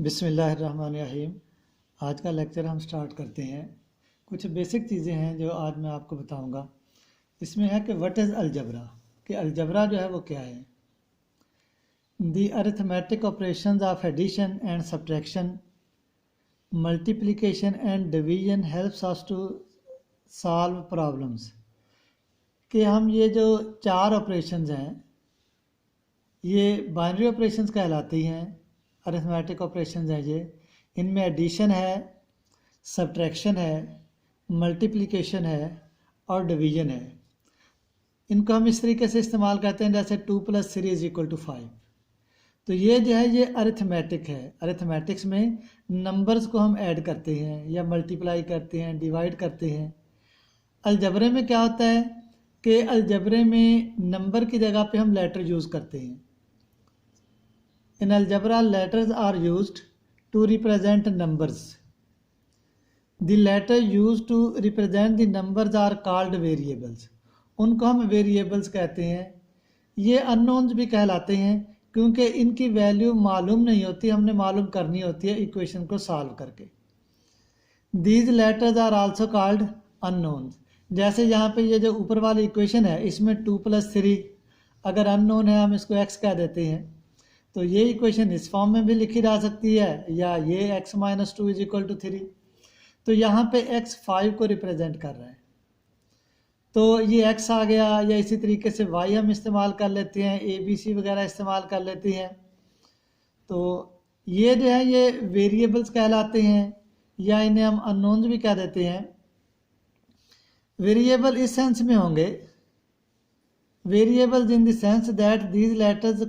बिस्मिल्लाहिर्रहमानिर्रहीम। आज का लेक्चर हम स्टार्ट करते हैं। कुछ बेसिक चीज़ें हैं जो आज मैं आपको बताऊंगा। इसमें है कि व्हाट इज़ अलजबरा, कि अलजबरा जो है वो क्या है। The arithmetic operations of addition and subtraction, multiplication and division helps us to solve problems. कि हम ये जो चार ऑपरेशंस हैं ये बाइनरी ऑपरेशंस कहलाती हैं, अरिथमेटिक ऑपरेशंस हैं ये। इनमें एडिशन है, सब्ट्रैक्शन है, मल्टीप्लिकेशन है और डिवीजन है। इनको हम इस तरीके से इस्तेमाल करते हैं जैसे 2 + 3 = 5। तो ये जो है ये अरिथमेटिक है। अरिथमेटिक्स में नंबर्स को हम ऐड करते हैं या मल्टीप्लाई करते हैं, डिवाइड करते हैं। अलजबरे में क्या होता है कि अलजबरे में नंबर की जगह पे हम लेटर यूज़ करते हैं। In algebra, letters are used to represent numbers. The letters used to represent the numbers are called variables. उनको हम variables कहते हैं। ये unknowns भी कहलाते हैं क्योंकि इनकी वैल्यू मालूम नहीं होती, हमने मालूम करनी होती है इक्वेशन को सॉल्व करके। These letters are also called unknowns. जैसे यहाँ पे ये जो ऊपर वाली इक्वेशन है इसमें 2 + 3 अगर अननोन है हम इसको x कह देते हैं। तो ये इक्वेशन इस फॉर्म में भी लिखी जा सकती है या ये x - 2 = 3। तो यहाँ पे x 5 को रिप्रेजेंट कर रहा है, तो ये x आ गया। या इसी तरीके से y हम इस्तेमाल कर लेते हैं, ABC वगैरह इस्तेमाल कर लेते हैं। तो ये जो है ये वेरिएबल्स कहलाते हैं या इन्हें हम अननोन्स भी कह देते हैं। वेरिएबल इस सेंस में होंगे, variables in the sense that these letters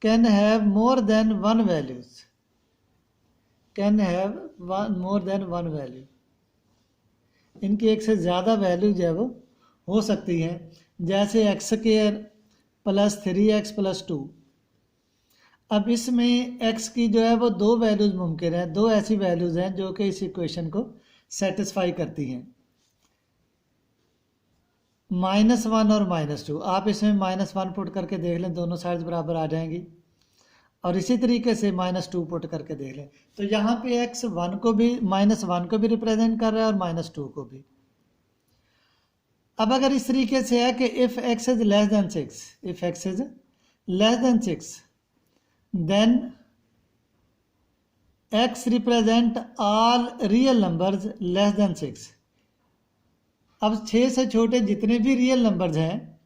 can have more than one values, can have more than one value। इनकी एक से ज़्यादा वैल्यू जो है वो हो सकती हैं। जैसे x² + 3x + 2। अब इसमें x की जो है वो दो वैल्यूज़ मुमकिन है, दो ऐसी वैल्यूज़ हैं जो कि इस इक्वेशन को सेटिस्फाई करती हैं, -1 और -2। आप इसमें -1 पुट करके देख लें, दोनों साइड्स बराबर आ जाएंगी। और इसी तरीके से -2 पुट करके देख लें, तो यहाँ पे x -1 को भी रिप्रेजेंट कर रहा है और -2 को भी। अब अगर इस तरीके से है कि if x is less than 6, if x is less than 6 then x represent all real numbers less than 6। अब 6 से छोटे जितने भी रियल नंबर्स हैं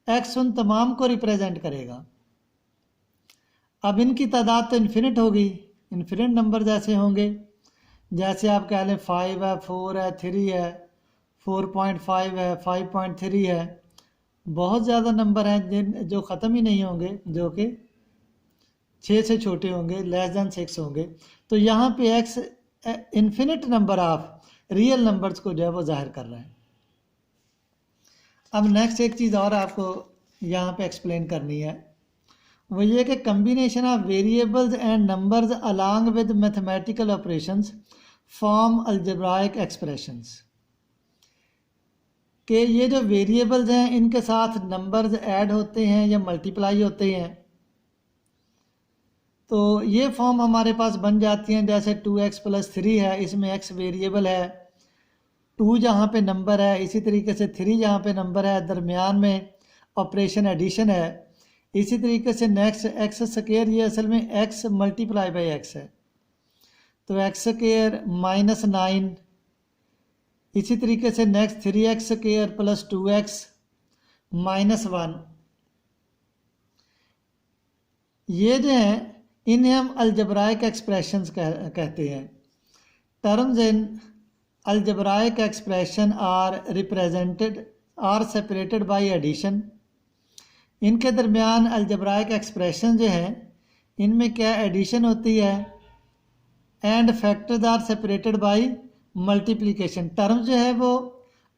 x उन तमाम को रिप्रेजेंट करेगा। अब इनकी तादाद तो इन्फिनिट होगी, इन्फिनिट नंबर जैसे होंगे, जैसे आप कह लें 5 है, 4 है, 3 है, 4.5 है, 5.3 है। बहुत ज़्यादा नंबर हैं जिन जो ख़त्म ही नहीं होंगे, जो कि 6 से छोटे होंगे, लेस देन 6 होंगे। तो यहाँ पे x infinite number of real numbers को जो है वो जाहिर कर रहा है। अब नेक्स्ट एक चीज़ और आपको यहाँ पे एक्सप्लेन करनी है, वो ये कि combination of variables and numbers along with mathematical operations form algebraic expressions. कि ये जो वेरिएबल्स हैं इनके साथ नंबर्स ऐड होते हैं या मल्टीप्लाई होते हैं, तो ये फॉर्म हमारे पास बन जाती हैं। जैसे 2x + 3 है, इसमें x वेरिएबल है, 2 जहाँ पे नंबर है, इसी तरीके से 3 जहाँ पे नंबर है, दरमियान में ऑपरेशन एडिशन है। इसी तरीके से नेक्स्ट x², ये असल में x × x है, तो x² - 9। इसी तरीके से नेक्स्ट 3x² + 2x - 1। ये जो हैं इन्हें हम अलजेब्राइक एक्सप्रेशंस कहते हैं। Terms in algebraic expression are separated by addition. इनके दरमियान अलजेब्राइक एक्सप्रेशन जो हैं इनमें क्या एडिशन होती है, and factors are separated by multiplication. Term जो है वो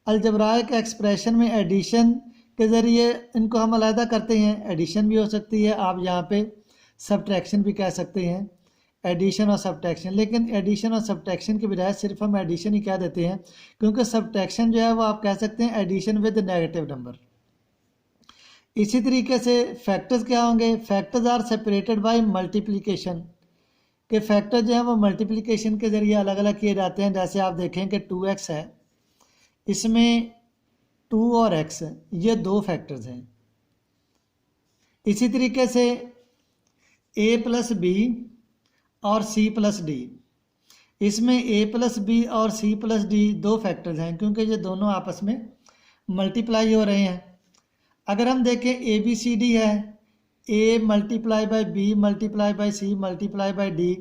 अलजेब्राइक एक्सप्रेशन में एडिशन के ज़रिए इनको हम अलहदा करते हैं। एडिशन भी हो सकती है, आप यहाँ पे सब्ट्रैक्शन भी कह सकते हैं, एडिशन और सब्ट्रैक्शन। लेकिन एडिशन और सब्ट्रैक्शन के बजाय सिर्फ हम एडिशन ही कह देते हैं, क्योंकि सब्ट्रैक्शन जो है वो आप कह सकते हैं एडिशन विद नेगेटिव नंबर। इसी तरीके से फैक्टर्स क्या होंगे, factors are separated by multiplication. कि फैक्टर जो है वो मल्टीप्लिकेशन के ज़रिए अलग अलग किए जाते हैं। जैसे आप देखें कि 2x है, इसमें 2 और x ये दो फैक्टर्स हैं। इसी तरीके से a प्लस बी और c प्लस डी, इसमें a प्लस बी और c प्लस डी दो फैक्टर्स हैं, क्योंकि ये दोनों आपस में मल्टीप्लाई हो रहे हैं। अगर हम देखें ए बी सी डी है, a multiply by B multiply by C multiply by D,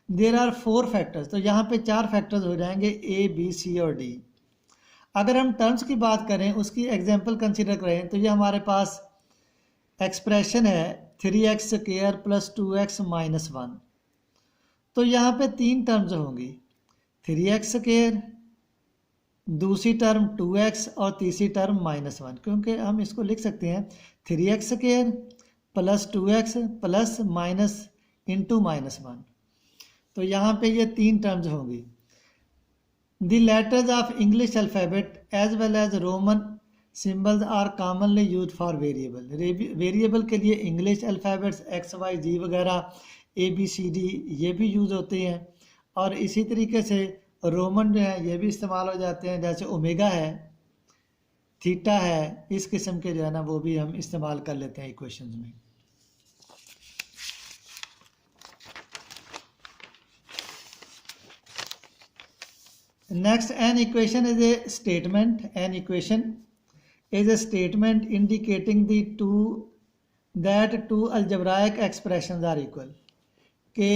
there are 4 factors, तो यहाँ पे 4 फैक्टर्स हो जाएंगे a b c और d। अगर हम टर्म्स की बात करें, उसकी एग्जांपल कंसीडर करें, तो ये हमारे पास एक्सप्रेशन है 3x square plus 2x minus 1। तो यहाँ पे 3 टर्म्स होंगी, 3x स्क्वायर, दूसरी टर्म 2x और तीसरी टर्म माइनस 1, क्योंकि हम इसको लिख सकते हैं 3x square plus 2x plus minus into minus 1। तो यहाँ पे ये 3 टर्म्स होंगी। The letters of English alphabet as well as Roman symbols are commonly use for variable. Variable के लिए English alphabets X Y Z वगैरह ए बी सी डी ये भी यूज़ होते हैं, और इसी तरीके से रोमन जो है ये भी इस्तेमाल हो जाते हैं, जैसे ओमेगा है, थीटा है, इस किस्म के जो है ना वो भी हम इस्तेमाल कर लेते हैं इक्वेशंस में। Next, an equation is a statement. An equation is a statement indicating the two that two algebraic expressions are equal. कि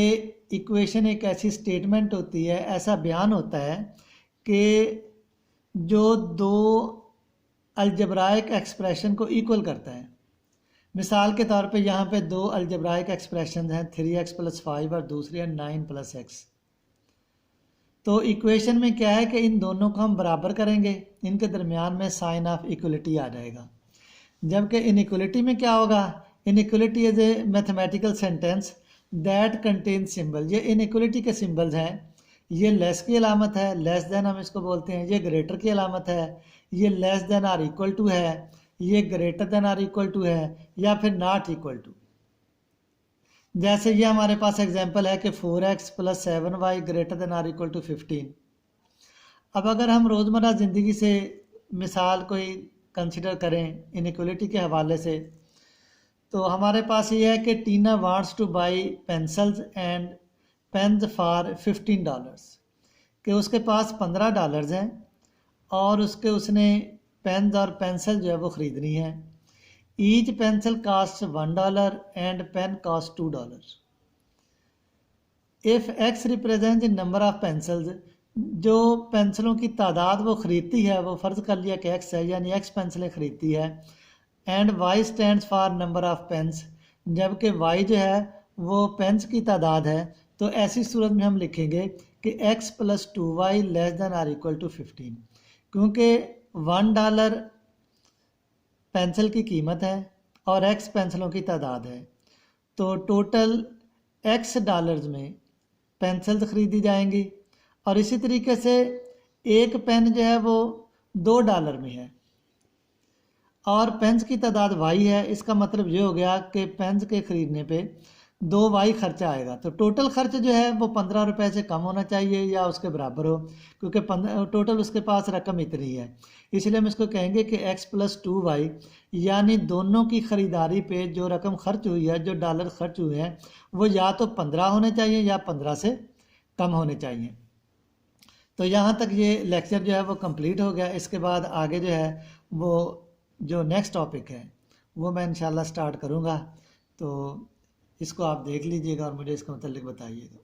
इक्वेशन एक ऐसी स्टेटमेंट होती है, ऐसा बयान होता है कि जो दो अलजेब्राइक एक्सप्रेशन को इक्वल करता है। मिसाल के तौर पे यहाँ पे दो अलजेब्राइक एक्सप्रेशन हैं, 3x प्लस 5 और दूसरी है 9 प्लस x। तो इक्वेशन में क्या है कि इन दोनों को हम बराबर करेंगे, इनके दरमियान में साइन ऑफ इक्वलिटी आ जाएगा। जबकि इनइक्वलिटी में क्या होगा, inequality is a mathematical sentence that contain symbol. ये इनइक्वलिटी के सिंबल्स हैं, ये लेस की अलामत है, लेस देन हम इसको बोलते हैं, ये ग्रेटर की अलामत है, ये less than or equal to है, ये greater than or equal to है, या फिर नॉट इक्वल टू। जैसे ये हमारे पास एग्जांपल है कि 4x plus 7y greater than or equal to 15। अब अगर हम रोज़मर्रा ज़िंदगी से मिसाल कोई कंसिडर करें इनइक्वलिटी के हवाले से, तो हमारे पास ये है कि Tina wants to buy pencils and pens for $15, कि उसके पास $15 हैं और उसने पेन्स और पेंसिल जो है वो ख़रीदनी है। Each pencil cost $1 and pen cost $2। If x represent the number of pencils, जो पेंसिलों की तादाद वो ख़रीदती है, वो फ़र्ज़ कर लिया कि x है, यानी x पेंसिलें ख़रीदती है, and y stands for number of pens, जबकि y जो है वो पेन्स की तादाद है, तो ऐसी सूरत में हम लिखेंगे कि x plus 2y less than or equal to 15, क्योंकि $1 पेंसिल की कीमत है और x पेंसिलों की तादाद है। तो टोटल x डॉलर्स में पेंसिल्स ख़रीदी जाएंगी, और इसी तरीके से एक पेन जो है वो $2 में है और पेन्स की तादाद y है। इसका मतलब ये हो गया कि पेन्स के ख़रीदने पे 2y खर्चा आएगा। तो टोटल खर्च जो है वो ₹15 से कम होना चाहिए या उसके बराबर हो, क्योंकि टोटल उसके पास रकम इतनी है। इसलिए हम इसको कहेंगे कि x प्लस 2y, यानी दोनों की ख़रीदारी पे जो रकम खर्च हुई है, जो डॉलर खर्च हुए हैं, वो या तो 15 होने चाहिए या 15 से कम होने चाहिए। तो यहाँ तक ये लेक्चर जो है वो कंप्लीट हो गया। इसके बाद आगे जो है वो जो नेक्स्ट टॉपिक है वो मैं इंशाल्लाह स्टार्ट करूँगा, तो इसको आप देख लीजिएगा और मुझे इसके मतलब बताइएगा।